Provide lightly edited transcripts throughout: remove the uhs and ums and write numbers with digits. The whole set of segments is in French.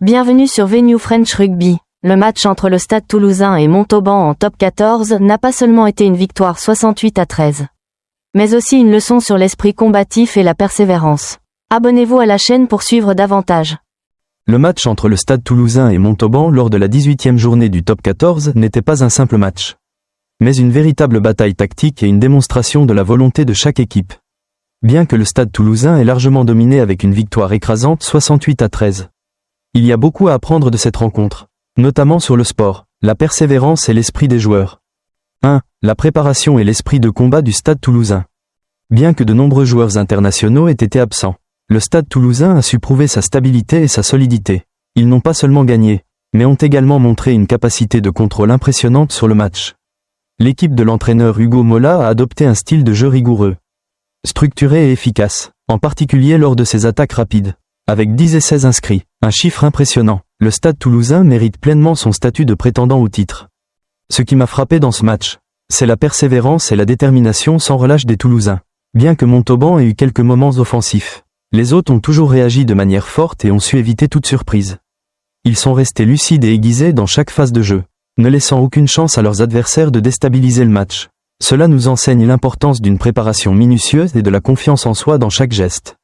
Bienvenue sur Venue French Rugby. Le match entre le Stade Toulousain et Montauban en top 14 n'a pas seulement été une victoire 68-13, mais aussi une leçon sur l'esprit combatif et la persévérance. Abonnez-vous à la chaîne pour suivre davantage. Le match entre le Stade Toulousain et Montauban lors de la 18e journée du top 14 n'était pas un simple match, mais une véritable bataille tactique et une démonstration de la volonté de chaque équipe. Bien que le Stade Toulousain ait largement dominé avec une victoire écrasante 68-13. Il y a beaucoup à apprendre de cette rencontre, notamment sur le sport, la persévérance et l'esprit des joueurs. 1. La préparation et l'esprit de combat du Stade Toulousain. Bien que de nombreux joueurs internationaux aient été absents, le Stade Toulousain a su prouver sa stabilité et sa solidité. Ils n'ont pas seulement gagné, mais ont également montré une capacité de contrôle impressionnante sur le match. L'équipe de l'entraîneur Hugo Mola a adopté un style de jeu rigoureux, structuré et efficace, en particulier lors de ses attaques rapides. Avec 10 essais inscrits, un chiffre impressionnant, le Stade Toulousain mérite pleinement son statut de prétendant au titre. Ce qui m'a frappé dans ce match, c'est la persévérance et la détermination sans relâche des Toulousains. Bien que Montauban ait eu quelques moments offensifs, les autres ont toujours réagi de manière forte et ont su éviter toute surprise. Ils sont restés lucides et aiguisés dans chaque phase de jeu, ne laissant aucune chance à leurs adversaires de déstabiliser le match. Cela nous enseigne l'importance d'une préparation minutieuse et de la confiance en soi dans chaque geste.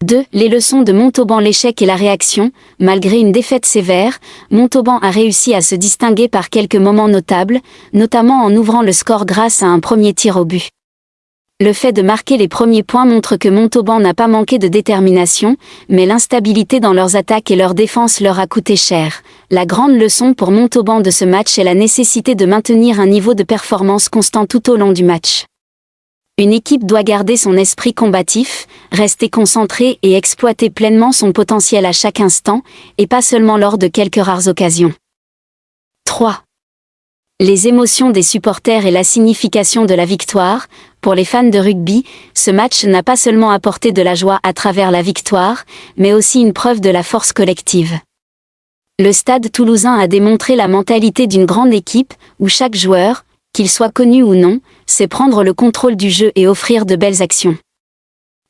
2. Les leçons de Montauban. L'échec et la réaction. Malgré une défaite sévère, Montauban a réussi à se distinguer par quelques moments notables, notamment en ouvrant le score grâce à un premier tir au but. Le fait de marquer les premiers points montre que Montauban n'a pas manqué de détermination, mais l'instabilité dans leurs attaques et leur défense leur a coûté cher. La grande leçon pour Montauban de ce match est la nécessité de maintenir un niveau de performance constant tout au long du match. Une équipe doit garder son esprit combatif, rester concentrée et exploiter pleinement son potentiel à chaque instant, et pas seulement lors de quelques rares occasions. 3. Les émotions des supporters et la signification de la victoire. Pour les fans de rugby, ce match n'a pas seulement apporté de la joie à travers la victoire, mais aussi une preuve de la force collective. Le Stade Toulousain a démontré la mentalité d'une grande équipe, où chaque joueur, qu'il soit connu ou non, sait prendre le contrôle du jeu et offrir de belles actions.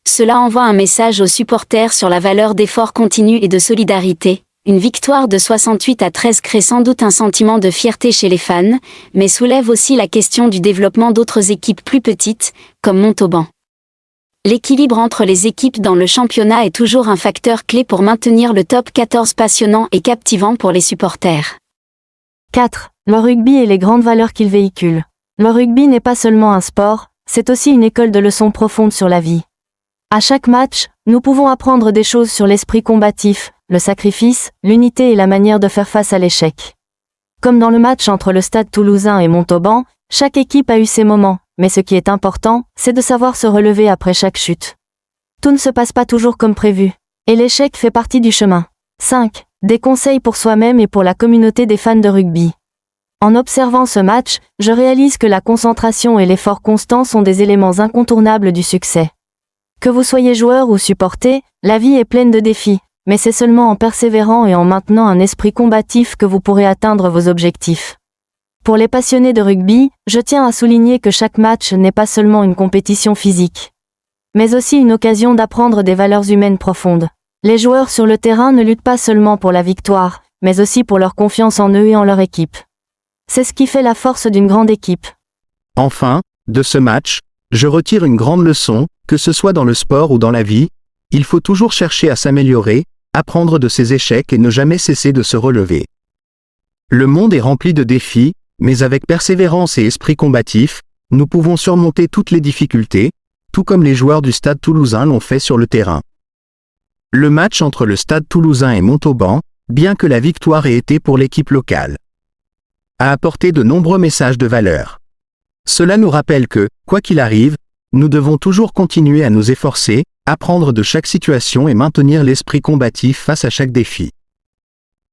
Cela envoie un message aux supporters sur la valeur d'effort continu et de solidarité. Une victoire de 68-13 crée sans doute un sentiment de fierté chez les fans, mais soulève aussi la question du développement d'autres équipes plus petites, comme Montauban. L'équilibre entre les équipes dans le championnat est toujours un facteur clé pour maintenir le top 14 passionnant et captivant pour les supporters. 4. Le rugby et les grandes valeurs qu'il véhicule. Le rugby n'est pas seulement un sport, c'est aussi une école de leçons profondes sur la vie. À chaque match, nous pouvons apprendre des choses sur l'esprit combatif, le sacrifice, l'unité et la manière de faire face à l'échec. Comme dans le match entre le Stade Toulousain et Montauban, chaque équipe a eu ses moments, mais ce qui est important, c'est de savoir se relever après chaque chute. Tout ne se passe pas toujours comme prévu, et l'échec fait partie du chemin. 5. Des conseils pour soi-même et pour la communauté des fans de rugby. En observant ce match, je réalise que la concentration et l'effort constant sont des éléments incontournables du succès. Que vous soyez joueur ou supporter, la vie est pleine de défis, mais c'est seulement en persévérant et en maintenant un esprit combatif que vous pourrez atteindre vos objectifs. Pour les passionnés de rugby, je tiens à souligner que chaque match n'est pas seulement une compétition physique, mais aussi une occasion d'apprendre des valeurs humaines profondes. Les joueurs sur le terrain ne luttent pas seulement pour la victoire, mais aussi pour leur confiance en eux et en leur équipe. C'est ce qui fait la force d'une grande équipe. Enfin, de ce match, je retire une grande leçon, que ce soit dans le sport ou dans la vie, il faut toujours chercher à s'améliorer, apprendre de ses échecs et ne jamais cesser de se relever. Le monde est rempli de défis, mais avec persévérance et esprit combatif, nous pouvons surmonter toutes les difficultés, tout comme les joueurs du Stade Toulousain l'ont fait sur le terrain. Le match entre le Stade Toulousain et Montauban, bien que la victoire ait été pour l'équipe locale, a apporté de nombreux messages de valeur. Cela nous rappelle que, quoi qu'il arrive, nous devons toujours continuer à nous efforcer, apprendre de chaque situation et maintenir l'esprit combatif face à chaque défi.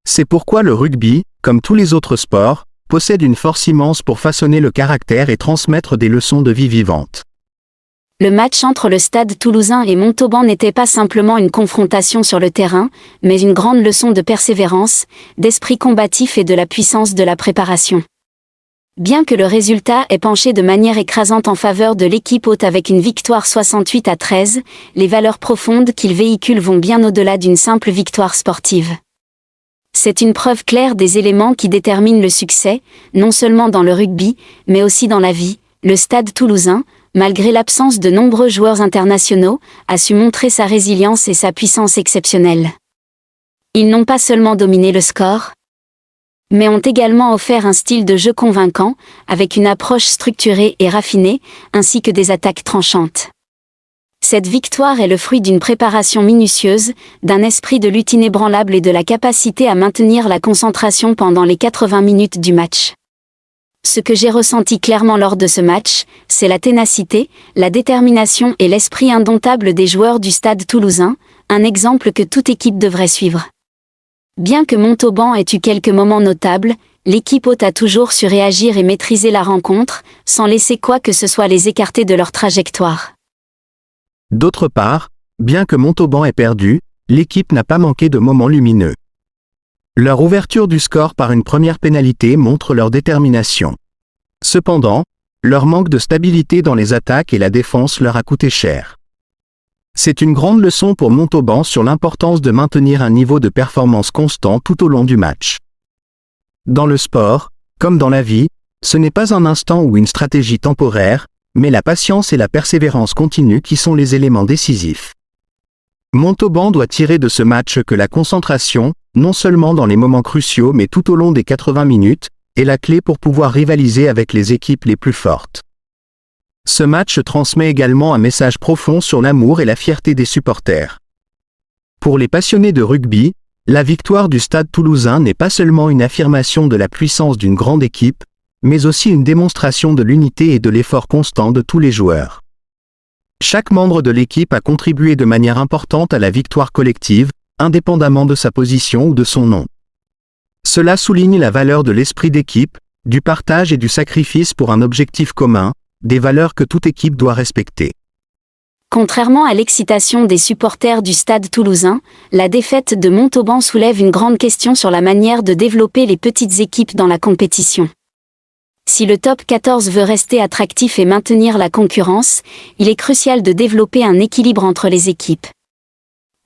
C'est pourquoi le rugby, comme tous les autres sports, possède une force immense pour façonner le caractère et transmettre des leçons de vie vivantes. Le match entre le Stade Toulousain et Montauban n'était pas simplement une confrontation sur le terrain, mais une grande leçon de persévérance, d'esprit combatif et de la puissance de la préparation. Bien que le résultat ait penché de manière écrasante en faveur de l'équipe hôte avec une victoire 68-13, les valeurs profondes qu'il véhicule vont bien au-delà d'une simple victoire sportive. C'est une preuve claire des éléments qui déterminent le succès, non seulement dans le rugby, mais aussi dans la vie. Le Stade Toulousain, malgré l'absence de nombreux joueurs internationaux, a su montrer sa résilience et sa puissance exceptionnelle. Ils n'ont pas seulement dominé le score, mais ont également offert un style de jeu convaincant, avec une approche structurée et raffinée, ainsi que des attaques tranchantes. Cette victoire est le fruit d'une préparation minutieuse, d'un esprit de lutte inébranlable et de la capacité à maintenir la concentration pendant les 80 minutes du match. Ce que j'ai ressenti clairement lors de ce match, c'est la ténacité, la détermination et l'esprit indomptable des joueurs du Stade Toulousain, un exemple que toute équipe devrait suivre. Bien que Montauban ait eu quelques moments notables, l'équipe hôte a toujours su réagir et maîtriser la rencontre, sans laisser quoi que ce soit les écarter de leur trajectoire. D'autre part, bien que Montauban ait perdu, l'équipe n'a pas manqué de moments lumineux. Leur ouverture du score par une première pénalité montre leur détermination. Cependant, leur manque de stabilité dans les attaques et la défense leur a coûté cher. C'est une grande leçon pour Montauban sur l'importance de maintenir un niveau de performance constant tout au long du match. Dans le sport, comme dans la vie, ce n'est pas un instant ou une stratégie temporaire, mais la patience et la persévérance continue qui sont les éléments décisifs. Montauban doit tirer de ce match que la concentration, non seulement dans les moments cruciaux mais tout au long des 80 minutes, est la clé pour pouvoir rivaliser avec les équipes les plus fortes. Ce match transmet également un message profond sur l'amour et la fierté des supporters. Pour les passionnés de rugby, la victoire du Stade Toulousain n'est pas seulement une affirmation de la puissance d'une grande équipe, mais aussi une démonstration de l'unité et de l'effort constant de tous les joueurs. Chaque membre de l'équipe a contribué de manière importante à la victoire collective, indépendamment de sa position ou de son nom. Cela souligne la valeur de l'esprit d'équipe, du partage et du sacrifice pour un objectif commun, des valeurs que toute équipe doit respecter. Contrairement à l'excitation des supporters du Stade Toulousain, la défaite de Montauban soulève une grande question sur la manière de développer les petites équipes dans la compétition. Si le top 14 veut rester attractif et maintenir la concurrence, il est crucial de développer un équilibre entre les équipes.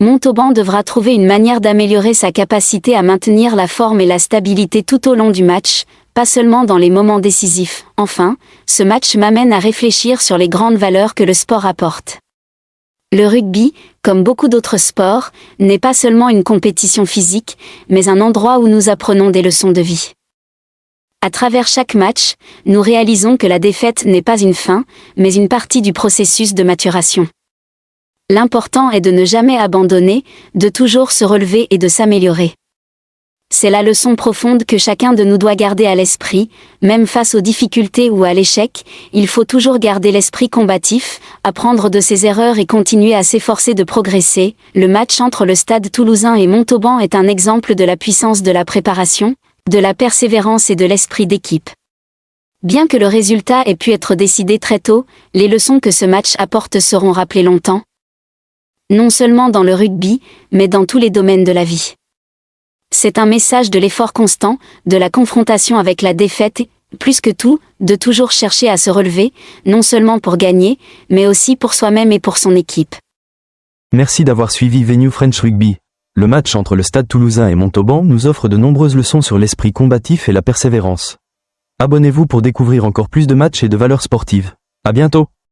Montauban devra trouver une manière d'améliorer sa capacité à maintenir la forme et la stabilité tout au long du match, pas seulement dans les moments décisifs. Enfin, ce match m'amène à réfléchir sur les grandes valeurs que le sport apporte. Le rugby, comme beaucoup d'autres sports, n'est pas seulement une compétition physique, mais un endroit où nous apprenons des leçons de vie. À travers chaque match, nous réalisons que la défaite n'est pas une fin, mais une partie du processus de maturation. L'important est de ne jamais abandonner, de toujours se relever et de s'améliorer. C'est la leçon profonde que chacun de nous doit garder à l'esprit, même face aux difficultés ou à l'échec, il faut toujours garder l'esprit combatif, apprendre de ses erreurs et continuer à s'efforcer de progresser. Le match entre le Stade Toulousain et Montauban est un exemple de la puissance de la préparation, de la persévérance et de l'esprit d'équipe. Bien que le résultat ait pu être décidé très tôt, les leçons que ce match apporte seront rappelées longtemps. Non seulement dans le rugby, mais dans tous les domaines de la vie. C'est un message de l'effort constant, de la confrontation avec la défaite et, plus que tout, de toujours chercher à se relever, non seulement pour gagner, mais aussi pour soi-même et pour son équipe. Merci d'avoir suivi Venue French Rugby. Le match entre le Stade Toulousain et Montauban nous offre de nombreuses leçons sur l'esprit combatif et la persévérance. Abonnez-vous pour découvrir encore plus de matchs et de valeurs sportives. À bientôt!